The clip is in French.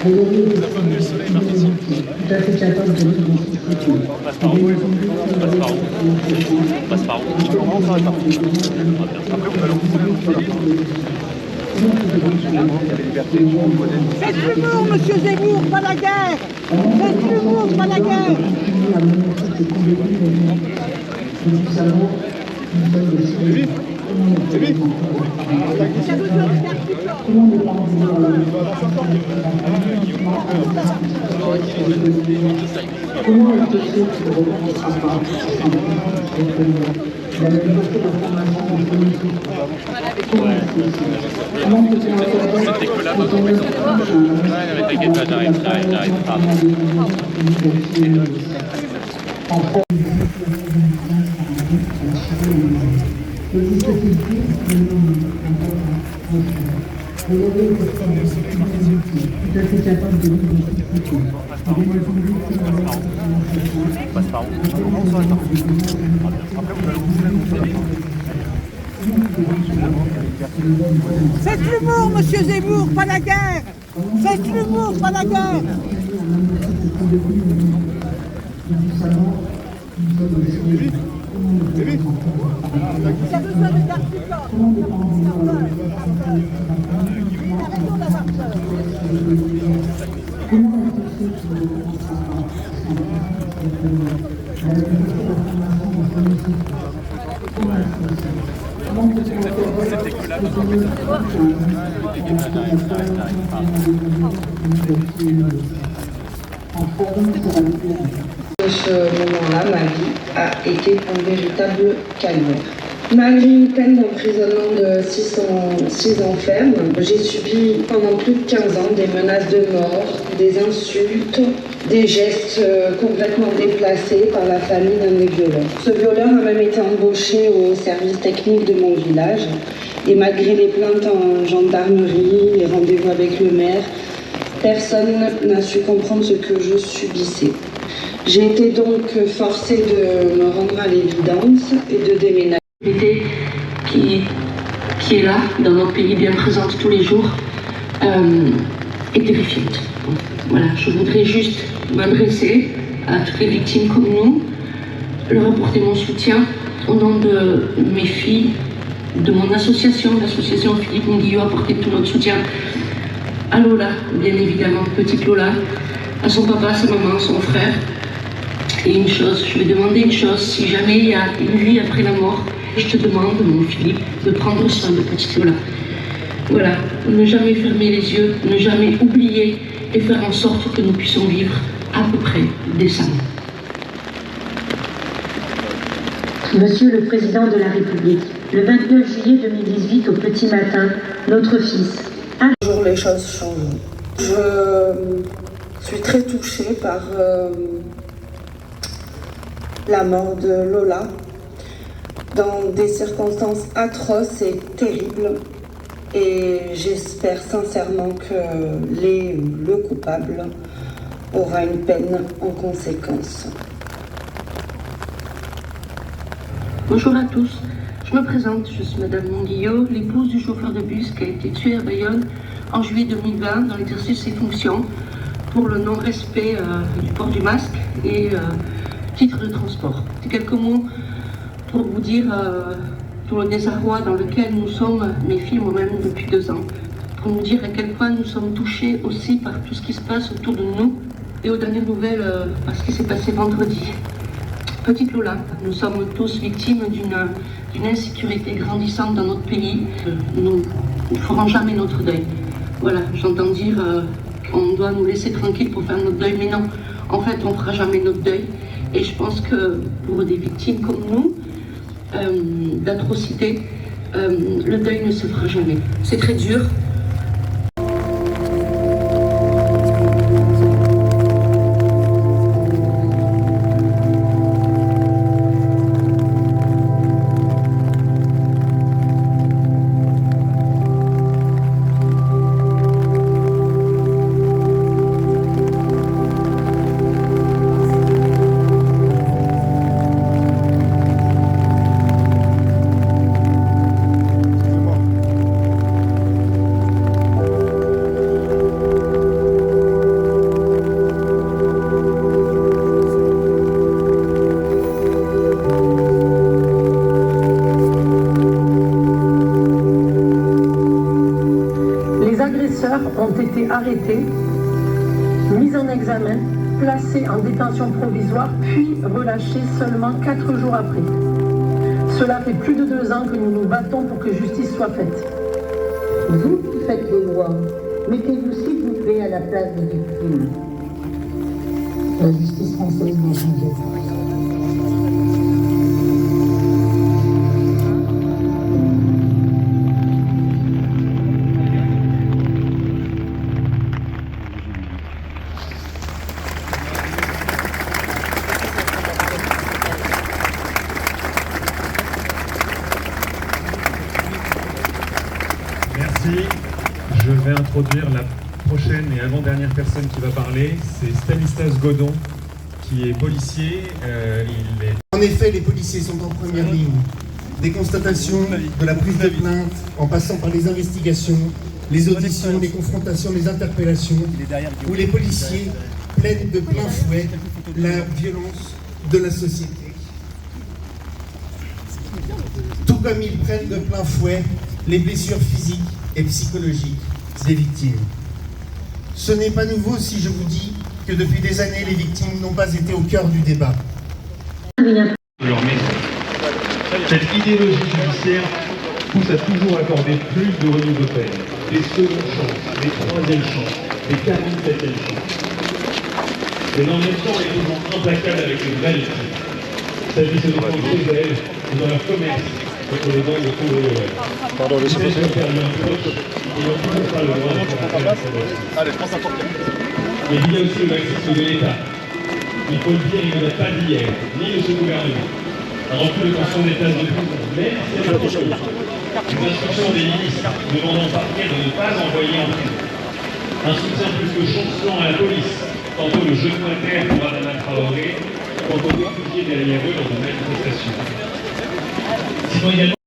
Le soleil participe. On passe par où? On passe par où? Après, on va leur Faites l'humour, monsieur Zemmour, pas la guerre. Faites l'humour, pas la guerre. C'est lui. C'était que là, ouais, t'inquiète pas, j'arrive. On passe par où? Faites l'humour, monsieur Zemmour, pas la guerre. Faites l'humour, pas la guerre. Ça besoin de garde du corps. Arrêtons d'avoir peur. C'était que là, De ce moment-là, ma vie a été un véritable calvaire. Malgré une peine d'emprisonnement de 6 ans ferme, j'ai subi pendant plus de 15 ans des menaces de mort, des insultes, des gestes complètement déplacés par la famille d'un des violeurs. Ce violeur a même été embauché au service technique de mon village et malgré les plaintes en gendarmerie, les rendez-vous avec le maire, personne n'a su comprendre ce que je subissais. J'ai été donc forcée de me rendre à l'évidence et de déménager. Qui est là, dans notre pays, bien présente tous les jours, est terrifiante. Donc, voilà, je voudrais juste m'adresser à toutes les victimes comme nous, leur apporter mon soutien au nom de mes filles, de mon association, l'association Philippe Monguillot, apporter tout notre soutien à Lola, bien évidemment, petite Lola, à son papa, sa maman, son frère. Et une chose, je vais demander une chose, si jamais il y a une vie après la mort, je te demande, mon Philippe, de prendre soin de petite Lola. Voilà, ne jamais fermer les yeux, ne jamais oublier et faire en sorte que nous puissions vivre à peu près décemment. Monsieur le Président de la République, le 29 juillet 2018 au petit matin, notre fils... Un jour, les choses changent. Je suis très touchée par la mort de Lola, dans des circonstances atroces et terribles. Et j'espère sincèrement que le coupable aura une peine en conséquence. Bonjour à tous, je me présente, je suis Madame Monguillot, l'épouse du chauffeur de bus qui a été tué à Bayonne en juillet 2020 dans l'exercice de ses fonctions pour le non-respect du port du masque et titre de transport. C'est quelques mots pour vous dire tout le désarroi dans lequel nous sommes, mes filles, moi-même, depuis 2 ans. Pour nous dire à quel point nous sommes touchés aussi par tout ce qui se passe autour de nous et aux dernières nouvelles par ce qui s'est passé vendredi. Petite Lola, nous sommes tous victimes d'une insécurité grandissante dans notre pays. Nous ne ferons jamais notre deuil. Voilà, j'entends dire qu'on doit nous laisser tranquilles pour faire notre deuil, mais non, en fait, on ne fera jamais notre deuil. Et je pense que pour des victimes comme nous, d'atrocités, le deuil ne se fera jamais. C'est très dur. agresseurs ont été arrêtés, mis en examen, placés en détention provisoire, puis relâchés seulement 4 jours après. Cela fait plus de 2 ans que nous nous battons pour que justice soit faite. Vous qui faites les lois, mettez-vous s'il vous plaît à la place des victimes. La justice française n'a changé. Merci. Je vais introduire la prochaine et avant-dernière personne qui va parler. C'est Stanislas Godon, qui est policier. En effet, les policiers sont en première ligne. Des constatations, de la prise de plainte, en passant par les investigations, les auditions, les confrontations, les interpellations, où les policiers plaident de plein fouet la violence de la société. Tout comme ils prennent de plein fouet les blessures physiques et psychologiques des victimes. Ce n'est pas nouveau si je vous dis que depuis des années, les victimes n'ont pas été au cœur du débat. De leur maison. Cette idéologie judiciaire pousse à toujours accorder plus de remises de peine, des secondes chances, des troisièmes chances, des 47e chances. Mais dans le même temps, elle est toujours implacable avec les vraies victimes. S'agisse de défendre chez elles ou dans leur commerce contre les gangs de cambrioleurs. Pardon, je sais Ils faire l'un proche, ils n'ont toujours pas le droit de faire appel à cette justice. Allez, je pense à porter. Mais il y a aussi le laxisme de l'État. Il faut le dire, il ne date pas d'hier, ni de ce gouvernement. Un refus de pension des places de prison, même si c'est pas chose. Une instruction des ministres demandant au parquet de ne pas envoyer en prison. Un soutien plus que chancelant à la police, tantôt le genou à terre pour Adama Traoré, tantôt réfugié derrière eux dans une manifestation. Sinon également